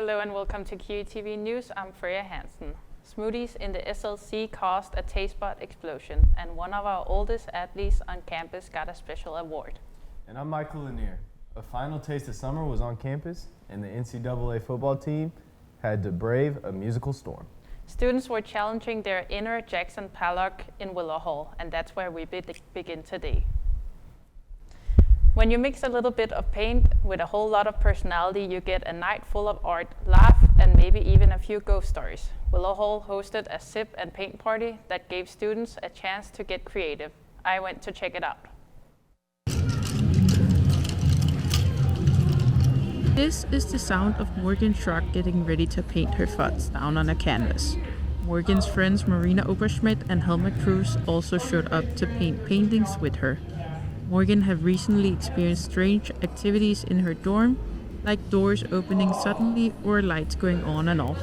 Hello and welcome to QUTV News. I'm Freya Hansen. Smoothies in the SLC caused a taste bud explosion, and one of our oldest athletes on campus got a special award. And I'm Michael Lanier. A final taste of summer was on campus, and the NCAA football team had to brave a musical storm. Students were challenging their inner Jackson Pollock in Willow Hall, and that's where we begin today. When you mix a little bit of paint with a whole lot of personality, you get a night full of art, laugh, and maybe even a few ghost stories. Willow Hall hosted a sip and paint party that gave students a chance to get creative. I went to check it out. This is the sound of Morgan's truck getting ready to paint her thoughts down on a canvas. Morgan's friends Marina Oberschmidt and Helmut Cruz also showed up to paint paintings with her. Morgan had recently experienced strange activities in her dorm, like doors opening suddenly or lights going on and off.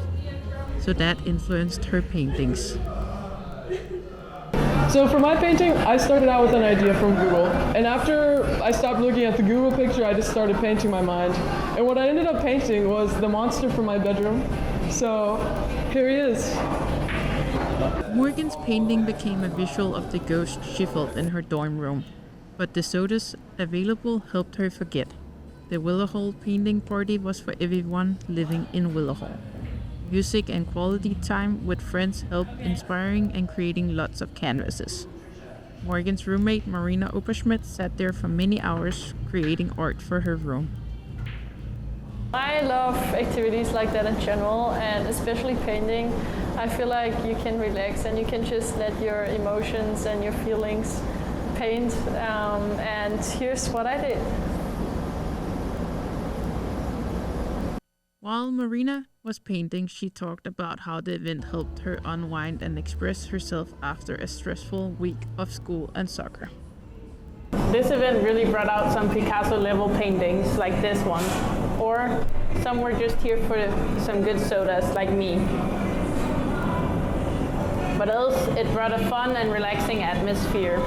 So that influenced her paintings. So for my painting, I started out with an idea from Google. And after I stopped looking at the Google picture, I just started painting my mind. And what I ended up painting was the monster from my bedroom. So here he is. Morgan's painting became a visual of the ghost she felt in her dorm room. But the sodas available helped her forget. The Willow Hall painting party was for everyone living in Willow Hall. Music and quality time with friends helped inspiring and creating lots of canvases. Morgan's roommate Marina Oberschmidt sat there for many hours creating art for her room. I love activities like that in general, and especially painting. I feel like you can relax and you can just let your emotions and your feelings paint, and here's what I did. While Marina was painting, she talked about how the event helped her unwind and express herself after a stressful week of school and soccer. This event really brought out some Picasso-level paintings like this one, or some were just here for some good sodas like me. But else, it brought a fun and relaxing atmosphere.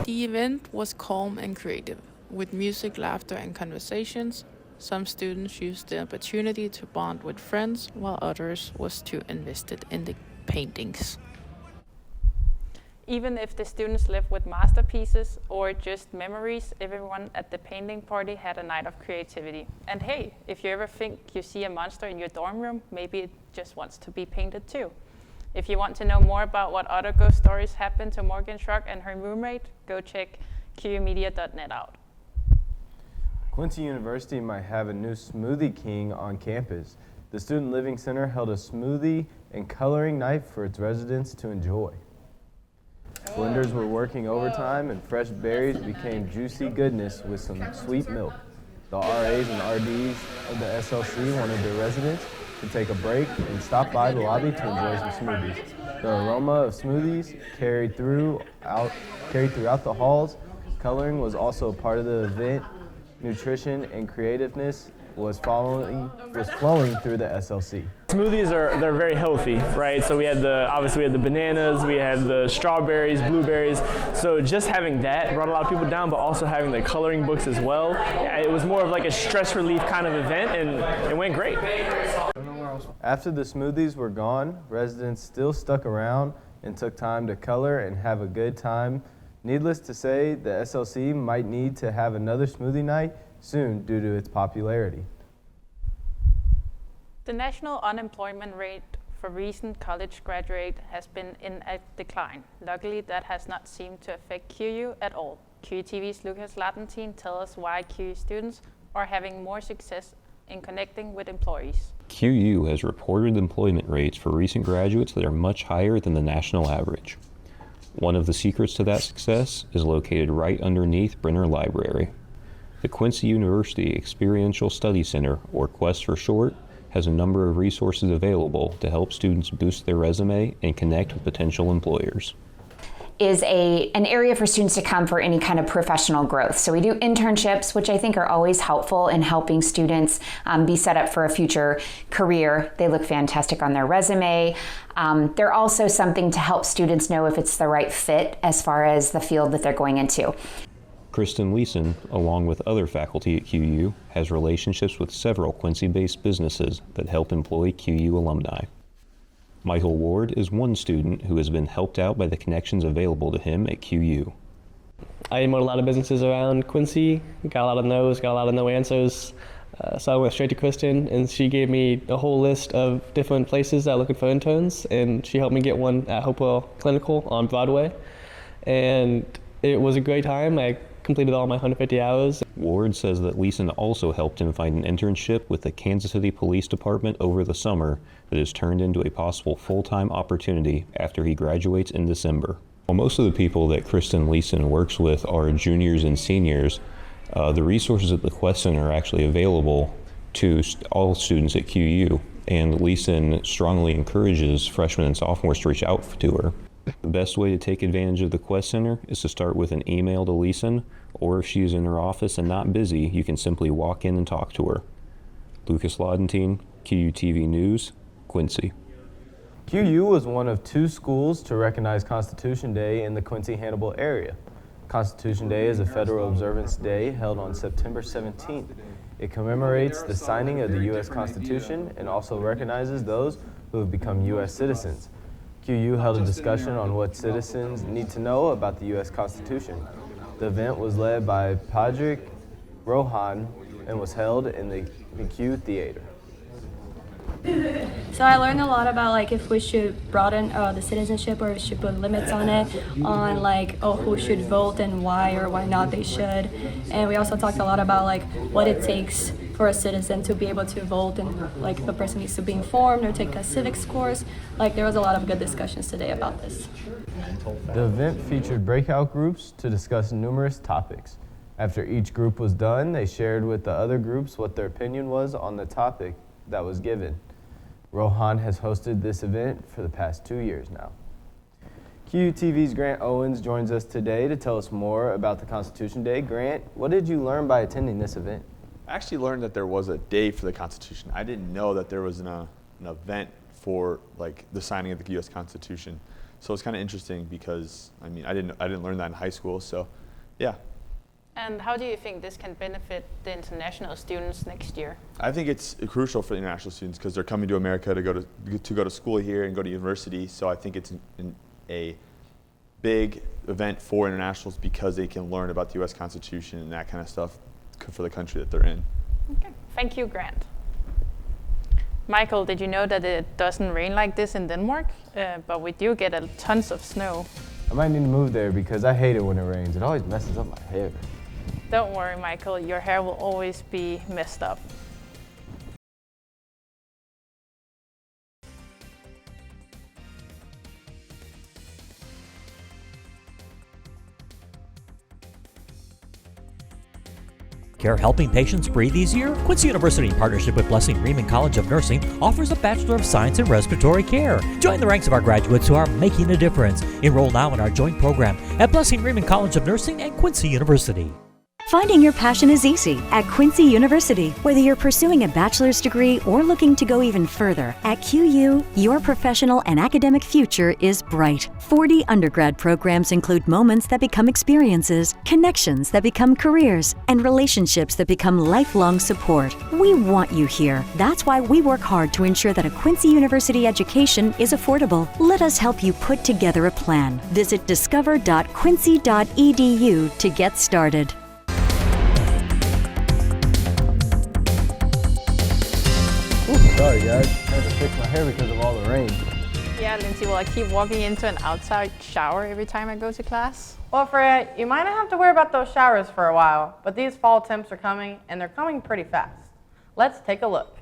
The event was calm and creative, with music, laughter, and conversations. Some students used the opportunity to bond with friends, while others was too invested in the paintings. Even if the students lived with masterpieces or just memories, everyone at the painting party had a night of creativity. And hey, if you ever think you see a monster in your dorm room, maybe it just wants to be painted too. If you want to know more about what other ghost stories happened to Morgan Schrock and her roommate, go check qmedia.net out. Quincy University might have a new smoothie king on campus. The Student Living Center held a smoothie and coloring night for its residents to enjoy. Blenders were working overtime and fresh berries became juicy goodness with some sweet milk. The RAs and RDs of the SLC wanted their residents to take a break and stop by the lobby to enjoy some smoothies. The aroma of smoothies carried throughout the halls. Coloring was also a part of the event. Nutrition and creativeness was flowing through the SLC. Smoothies they're very healthy, right? So we had the bananas, we had the strawberries, blueberries. So just having that brought a lot of people down, but also having the coloring books as well. It was more of like a stress relief kind of event, and it went great. After the smoothies were gone, residents still stuck around and took time to color and have a good time. Needless to say, the SLC might need to have another smoothie night soon due to its popularity. The national unemployment rate for recent college graduates has been in a decline. Luckily, that has not seemed to affect QU at all. QUTV's Lucas Latentine tells us why QU students are having more success in connecting with employees. QU has reported employment rates for recent graduates that are much higher than the national average. One of the secrets to that success is located right underneath Brenner Library. The Quincy University Experiential Study Center, or QUEST for short, has a number of resources available to help students boost their resume and connect with potential employers. Is an area for students to come for any kind of professional growth. So we do internships, which I think are always helpful in helping students be set up for a future career. They look fantastic on their resume. They're also something to help students know if it's the right fit as far as the field that they're going into. Kristen Leeson, along with other faculty at QU, has relationships with several Quincy-based businesses that help employ QU alumni. Michael Ward is one student who has been helped out by the connections available to him at QU. I emailed a lot of businesses around Quincy, got a lot of no's, got a lot of no answers. So I went straight to Kristen, and she gave me a whole list of different places that are looking for interns, and she helped me get one at Hopewell Clinical on Broadway. And it was a great time. I completed all my 150 hours. Ward says that Leeson also helped him find an internship with the Kansas City Police Department over the summer that has turned into a possible full-time opportunity after he graduates in December. While most of the people that Kristen Leeson works with are juniors and seniors, the resources at the Quest Center are actually available to all students at QU, and Leeson strongly encourages freshmen and sophomores to reach out to her. The best way to take advantage of the Quest Center is to start with an email to Leeson, or if she's in her office and not busy, you can simply walk in and talk to her. Lucas Laudentine, QUTV News, Quincy. QU was one of 2 schools to recognize Constitution Day in the Quincy-Hannibal area. Constitution Day is a federal observance day held on September 17th. It commemorates the signing of the U.S. Constitution and also recognizes those who have become U.S. citizens. QU held a discussion on what citizens need to know about the U.S. Constitution. The event was led by Patrick Rohan and was held in the Q Theater. So I learned a lot about if we should broaden the citizenship or should put limits on it, on who should vote and why or why not they should. And we also talked a lot about what it takes for a citizen to be able to vote, and if a person needs to be informed or take a civics course. There was a lot of good discussions today about this. The event featured breakout groups to discuss numerous topics. After each group was done, they shared with the other groups what their opinion was on the topic that was given. Rohan has hosted this event for the past 2 years now. QUTV's Grant Owens joins us today to tell us more about the Constitution Day. Grant, what did you learn by attending this event? I actually learned that there was a day for the Constitution. I didn't know that there was an event for the signing of the U.S. Constitution. So it's kind of interesting because I didn't learn that in high school. So, yeah. And how do you think this can benefit the international students next year? I think it's crucial for the international students because they're coming to America to go to school here and go to university. So I think it's a big event for internationals because they can learn about the U.S. Constitution and that kind of stuff for the country that they're in. Okay, thank you, Grant. Michael, did you know that it doesn't rain like this in Denmark? But we do get tons of snow. I might need to move there because I hate it when it rains. It always messes up my hair. Don't worry, Michael, your hair will always be messed up. Care helping patients breathe easier? Quincy University, in partnership with Blessing Riemann College of Nursing, offers a Bachelor of Science in Respiratory Care. Join the ranks of our graduates who are making a difference. Enroll now in our joint program at Blessing Riemann College of Nursing and Quincy University. Finding your passion is easy at Quincy University. Whether you're pursuing a bachelor's degree or looking to go even further, at QU, your professional and academic future is bright. 40 undergrad programs include moments that become experiences, connections that become careers, and relationships that become lifelong support. We want you here. That's why we work hard to ensure that a Quincy University education is affordable. Let us help you put together a plan. Visit discover.quincy.edu to get started. Sorry guys, I had to fix my hair because of all the rain. Yeah, Lindsay, will I keep walking into an outside shower every time I go to class? Well, Freya, you might not have to worry about those showers for a while, but these fall temps are coming, and they're coming pretty fast. Let's take a look.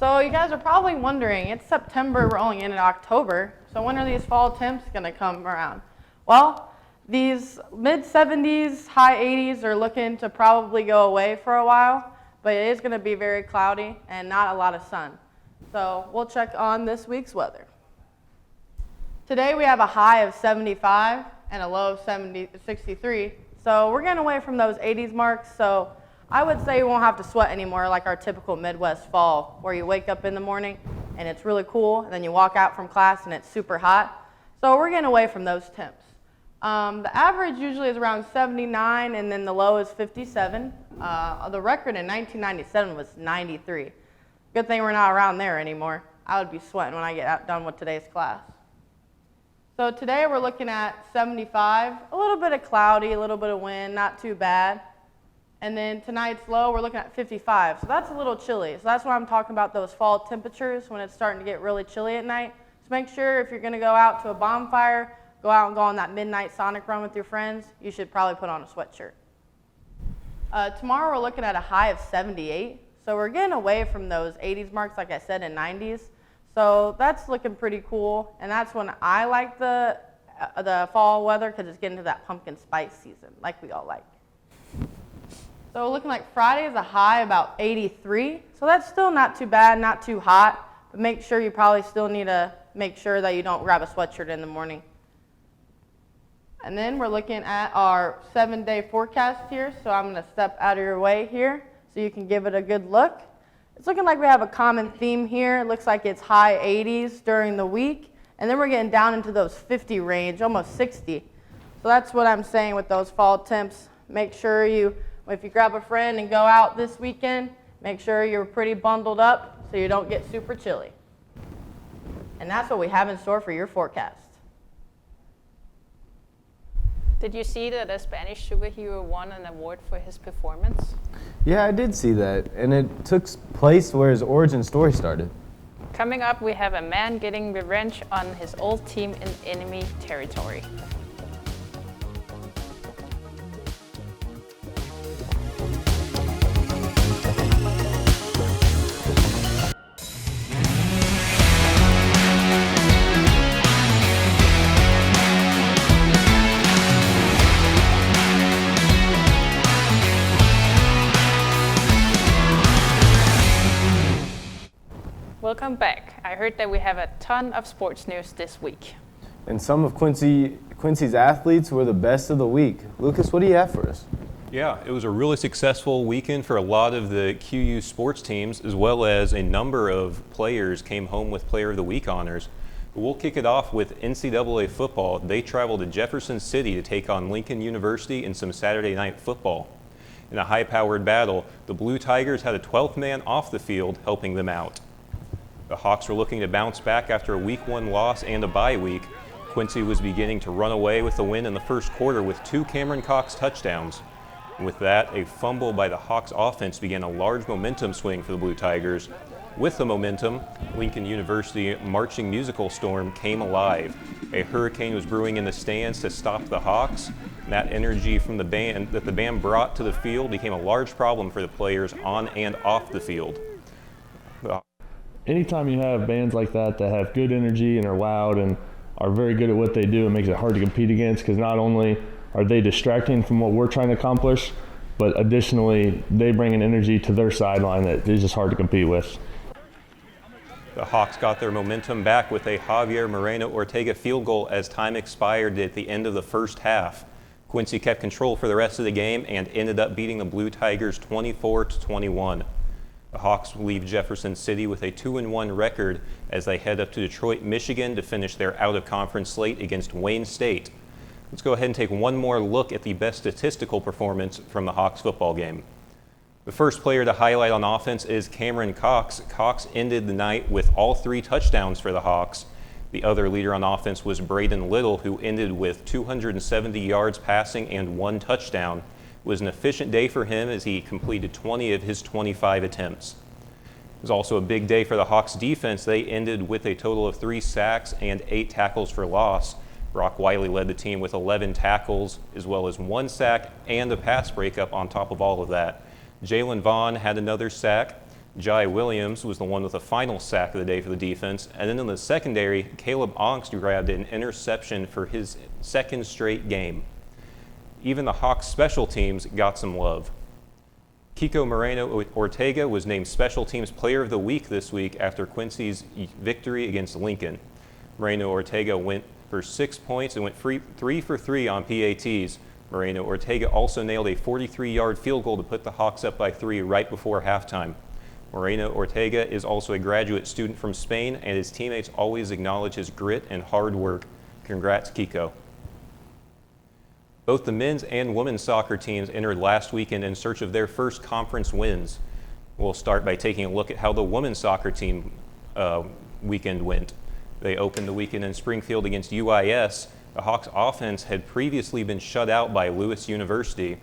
So you guys are probably wondering, it's September, we're only in October, so when are these fall temps gonna come around? Well, these mid-70s, high 80s are looking to probably go away for a while, but it is gonna be very cloudy and not a lot of sun. So we'll check on this week's weather. Today we have a high of 75 and a low of 63. So we're getting away from those 80s marks. So I would say you won't have to sweat anymore like our typical Midwest fall, where you wake up in the morning and it's really cool, and then you walk out from class and it's super hot. So we're getting away from those temps. The average usually is around 79, and then the low is 57. The record in 1997 was 93. Good thing we're not around there anymore. I would be sweating when I get done with today's class. So today we're looking at 75, a little bit of cloudy, a little bit of wind, not too bad. And then tonight's low, we're looking at 55. So that's a little chilly. So that's why I'm talking about those fall temperatures when it's starting to get really chilly at night. So make sure if you're going to go out to a bonfire, go out and go on that midnight Sonic run with your friends, you should probably put on a sweatshirt. Tomorrow we're looking at a high of 78. So we're getting away from those 80s marks, like I said, in 90s. So that's looking pretty cool. And that's when I like the fall weather because it's getting to that pumpkin spice season, like we all like. So looking like Friday is a high about 83. So that's still not too bad, not too hot. But make sure you probably still need to make sure that you don't grab a sweatshirt in the morning. And then we're looking at our 7-day forecast here. So I'm going to step out of your way here so you can give it a good look. It's looking like we have a common theme here. It looks like it's high 80s during the week. And then we're getting down into those 50 range, almost 60. So that's what I'm saying with those fall temps. Make sure if you grab a friend and go out this weekend, make sure you're pretty bundled up so you don't get super chilly. And that's what we have in store for your forecast. Did you see that a Spanish superhero won an award for his performance? Yeah, I did see that, and it took place where his origin story started. Coming up, we have a man getting revenge on his old team in enemy territory. Welcome back. I heard that we have a ton of sports news this week. And some of Quincy's athletes were the best of the week. Lucas, what do you have for us? Yeah, it was a really successful weekend for a lot of the QU sports teams, as well as a number of players came home with Player of the Week honors. But we'll kick it off with NCAA football. They traveled to Jefferson City to take on Lincoln University in some Saturday night football. In a high-powered battle, the Blue Tigers had a 12th man off the field helping them out. The Hawks were looking to bounce back after a Week 1 loss and a bye week. Quincy was beginning to run away with the win in the first quarter with 2 Cameron Cox touchdowns. And with that, a fumble by the Hawks offense began a large momentum swing for the Blue Tigers. With the momentum, Lincoln University marching musical storm came alive. A hurricane was brewing in the stands to stop the Hawks. And that energy from the band that the band brought to the field became a large problem for the players on and off the field. Anytime you have bands like that have good energy and are loud and are very good at what they do, it makes it hard to compete against because not only are they distracting from what we're trying to accomplish, but additionally they bring an energy to their sideline that is just hard to compete with. The Hawks got their momentum back with a Javier Moreno Ortega field goal as time expired at the end of the first half. Quincy kept control for the rest of the game and ended up beating the Blue Tigers 24-21. The Hawks leave Jefferson City with a 2-1 record as they head up to Detroit, Michigan to finish their out-of-conference slate against Wayne State. Let's go ahead and take one more look at the best statistical performance from the Hawks football game. The first player to highlight on offense is Cameron Cox. Cox ended the night with all 3 touchdowns for the Hawks. The other leader on offense was Braden Little, who ended with 270 yards passing and 1 touchdown. It was an efficient day for him as he completed 20 of his 25 attempts. It was also a big day for the Hawks defense. They ended with a total of 3 sacks and 8 tackles for loss. Brock Wiley led the team with 11 tackles, as well as 1 sack and a pass breakup on top of all of that. Jalen Vaughn had another sack. Jai Williams was the one with the final sack of the day for the defense. And then in the secondary, Caleb Ongst grabbed an interception for his 2nd straight game. Even the Hawks special teams got some love. Kiko Moreno Ortega was named Special Teams Player of the Week this week after Quincy's victory against Lincoln. Moreno Ortega went for 6 points and went 3 for 3 on PATs. Moreno Ortega also nailed a 43-yard field goal to put the Hawks up by 3 right before halftime. Moreno Ortega is also a graduate student from Spain, and his teammates always acknowledge his grit and hard work. Congrats, Kiko. Both the men's and women's soccer teams entered last weekend in search of their first conference wins. We'll start by taking a look at how the women's soccer team weekend went. They opened the weekend in Springfield against UIS. The Hawks offense had previously been shut out by Lewis University,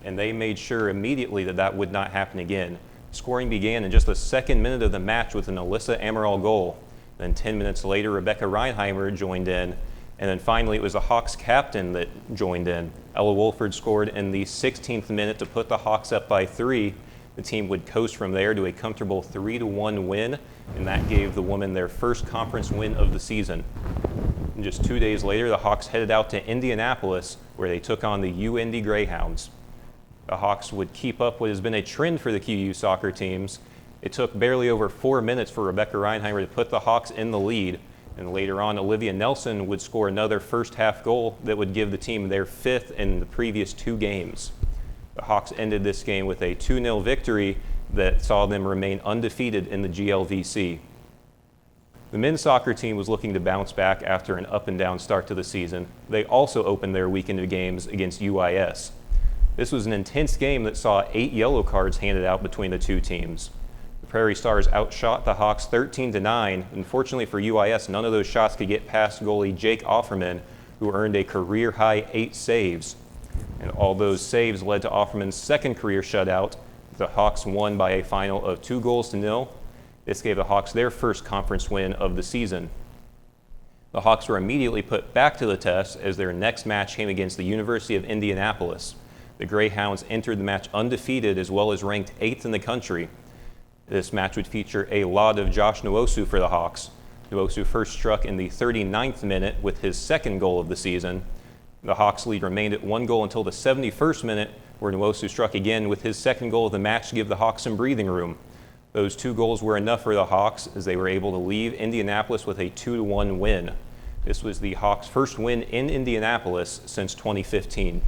and they made sure immediately that that would not happen again. Scoring began in just the second minute of the match with an Alyssa Amaral goal. Then 10 minutes later, Rebecca Reinheimer joined in. And then finally, it was the Hawks captain that joined in. Ella Wolford scored in the 16th minute to put the Hawks up by 3. The team would coast from there to a comfortable 3-1 win, and that gave the women their first conference win of the season. And just 2 days later, the Hawks headed out to Indianapolis, where they took on the UIndy Greyhounds. The Hawks would keep up what has been a trend for the QU soccer teams. It took barely over 4 minutes for Rebecca Reinheimer to put the Hawks in the lead, and later on, Olivia Nelson would score another first-half goal that would give the team their 5th in the previous 2 games. The Hawks ended this game with a 2-0 victory that saw them remain undefeated in the GLVC. The men's soccer team was looking to bounce back after an up-and-down start to the season. They also opened their weekend of games against UIS. This was an intense game that saw 8 yellow cards handed out between the two teams. The Prairie Stars outshot the Hawks 13-9. Unfortunately for UIS, none of those shots could get past goalie Jake Offerman, who earned a career-high 8 saves. And all those saves led to Offerman's second career shutout. The Hawks won by a final of 2-0. This gave the Hawks their first conference win of the season. The Hawks were immediately put back to the test as their next match came against the University of Indianapolis. The Greyhounds entered the match undefeated as well as ranked 8th in the country. This match would feature a lot of Josh Nwosu for the Hawks. Nwosu first struck in the 39th minute with his second goal of the season. The Hawks' lead remained at 1 goal until the 71st minute, where Nwosu struck again with his second goal of the match to give the Hawks some breathing room. Those 2 goals were enough for the Hawks as they were able to leave Indianapolis with a 2-1 win. This was the Hawks' first win in Indianapolis since 2015.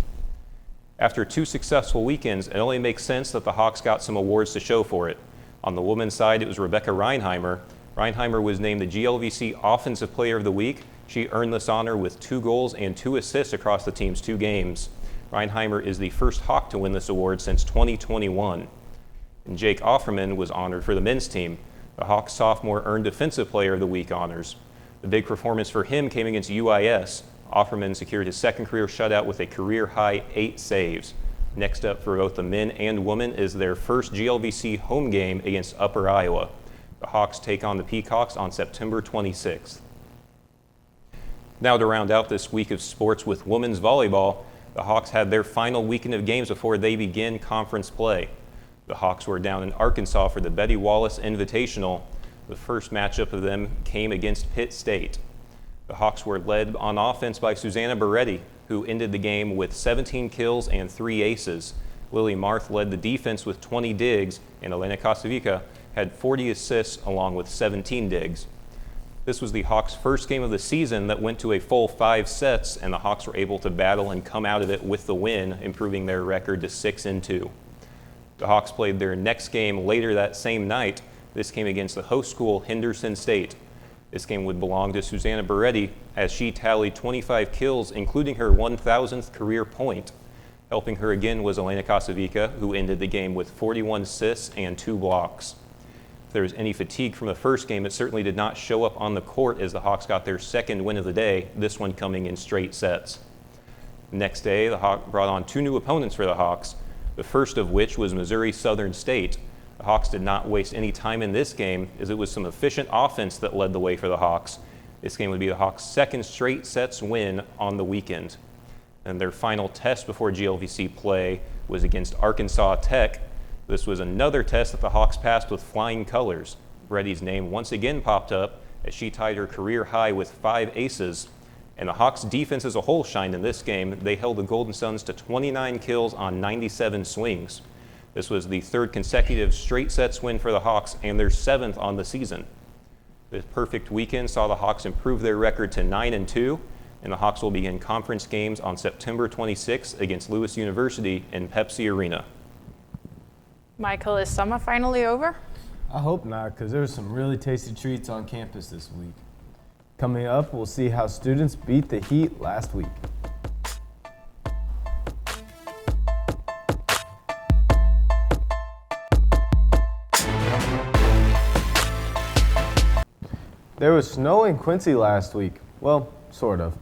After 2 successful weekends, it only makes sense that the Hawks got some awards to show for it. On the women's side, it was Rebecca Reinheimer. Reinheimer was named the GLVC Offensive Player of the Week. She earned this honor with 2 goals and 2 assists across the team's 2 games. Reinheimer is the first Hawk to win this award since 2021. And Jake Offerman was honored for the men's team. The Hawks sophomore earned Defensive Player of the Week honors. The big performance for him came against UIS. Offerman secured his second career shutout with a career-high 8 saves. Next up for both the men and women is their first GLVC home game against Upper Iowa. The Hawks take on the Peacocks on September 26th. Now to round out this week of sports with women's volleyball, the Hawks had their final weekend of games before they begin conference play. The Hawks were down in Arkansas for the Betty Wallace Invitational. The first matchup of them came against Pitt State. The Hawks were led on offense by Susanna Beretti, who ended the game with 17 kills and 3 aces. Lily Marth led the defense with 20 digs, and Elena Kosovica had 40 assists along with 17 digs. This was the Hawks' first game of the season that went to a full 5 sets, and the Hawks were able to battle and come out of it with the win, improving their record to 6-2. The Hawks played their next game later that same night. This came against the host school, Henderson State. This game would belong to Susanna Beretti as she tallied 25 kills, including her 1,000th career point. Helping her again was Elena Kosovica, who ended the game with 41 assists and 2 blocks. If there was any fatigue from the first game, it certainly did not show up on the court as the Hawks got their second win of the day, this one coming in straight sets. Next day, the Hawks brought on 2 new opponents for the Hawks, the first of which was Missouri Southern State. The Hawks did not waste any time in this game as it was some efficient offense that led the way for the Hawks. This game would be the Hawks' second straight sets win on the weekend. And their final test before GLVC play was against Arkansas Tech. This was another test that the Hawks passed with flying colors. Beretti's name once again popped up as she tied her career high with 5 aces. And the Hawks' defense as a whole shined in this game. They held the Golden Suns to 29 kills on 97 swings. This was the 3rd consecutive straight sets win for the Hawks and their 7th on the season. This perfect weekend saw the Hawks improve their record to 9-2, and the Hawks will begin conference games on September 26th against Lewis University in Pepsi Arena. Michael, is summer finally over? I hope not, because there were some really tasty treats on campus this week. Coming up, we'll see how students beat the heat last week. There was snow in Quincy last week. Well, sort of.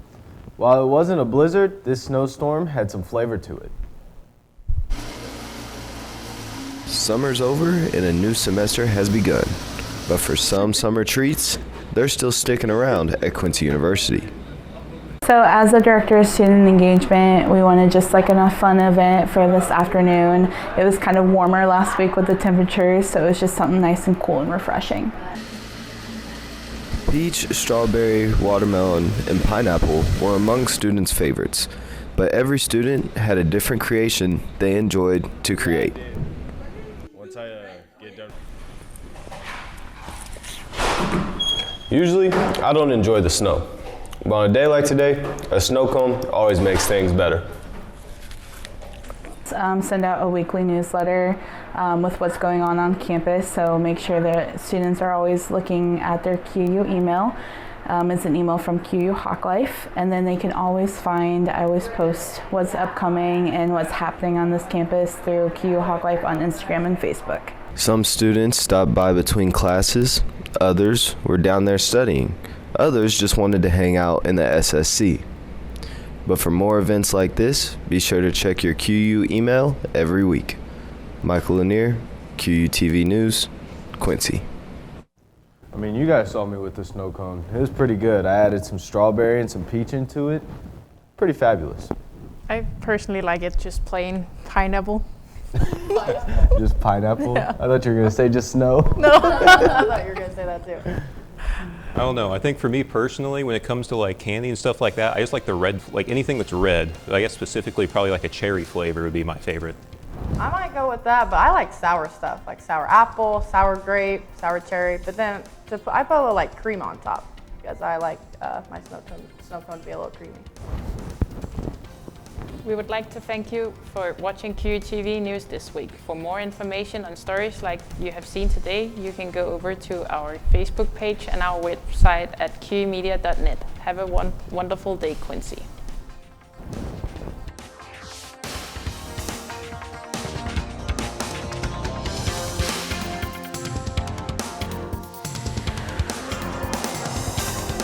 While it wasn't a blizzard, this snowstorm had some flavor to it. Summer's over and a new semester has begun. But for some summer treats, they're still sticking around at Quincy University. So as the director of student engagement, we wanted just like a fun event for this afternoon. It was kind of warmer last week with the temperatures, so it was just something nice and cool and refreshing. Peach, strawberry, watermelon, and pineapple were among students' favorites, but every student had a different creation they enjoyed to create. Once I get done. Usually, I don't enjoy the snow, but on a day like today, a snow cone always makes things better. Send out a weekly newsletter with what's going on campus, so make sure that students are always looking at their QU email. It's an email from QU Hawk Life, and then they can always find, I always post what's upcoming and what's happening on this campus through QU Hawk Life on Instagram and Facebook. Some students stopped by between classes, others were down there studying, others just wanted to hang out in the SSC. But for more events like this, be sure to check your QU email every week. Michael Lanier, QUTV News, Quincy. I mean, you guys saw me with the snow cone. It was pretty good. I added some strawberry and some peach into it. Pretty fabulous. I personally like it just plain pineapple. Just pineapple? Yeah. I thought you were going to say just snow. No, I thought you were going to say that too. I don't know. I think for me personally, when it comes to like candy and stuff like that, I just like the red, like anything that's red. I guess specifically probably like a cherry flavor would be my favorite. I might go with that, but I like sour stuff, like sour apple, sour grape, sour cherry. But then I put a little like cream on top because I like my snow cone to be a little creamy. We would like to thank you for watching QUTV News this week. For more information on stories like you have seen today, you can go over to our Facebook page and our website at qmedia.net. Have a wonderful day, Quincy.